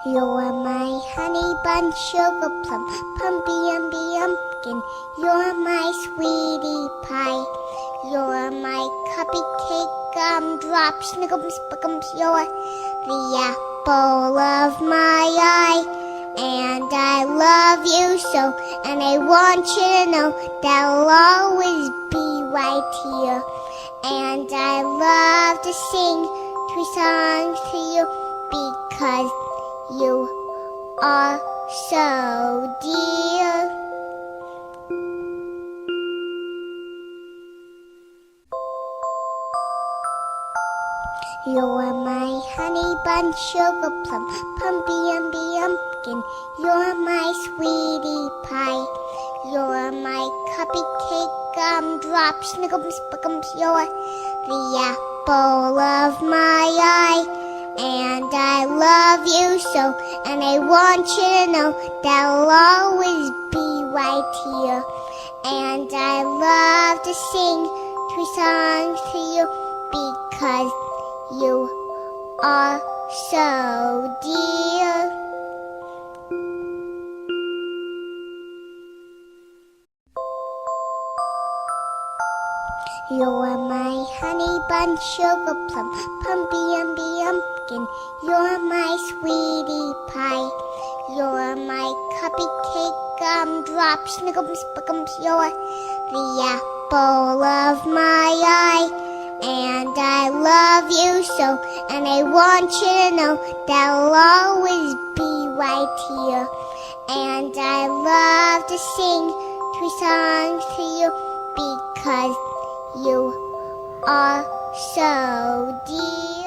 You're my honey bun, sugar plum, pumpy umby umpkin. You're my sweetie pie. You're my cupcake gumdrop, snickums, spickums. You're the apple of my eye. And I love you so, and I want you to know that I'll always be right here. And I love to sing 3 songs to you because you are so dear. You're my honey bun, sugar plum, pumpy umby umpkin. You're my sweetie pie. You're my cupcake gumdrop, snickums, spickums. You're the apple of my eye. And I love you so, and I want you to know that I'll always be right here. And I love to sing 3 songs to you because you are so dear. You're my honey bun, sugar plum, pumpy umby umpkin. You're my sweetie pie. You're my cupcake gumdrop, snickums, spickums. You're the apple of my eye. And I love you so, and I want you to know that I'll always be right here. And I love to sing 3 songs to you because you are so dear.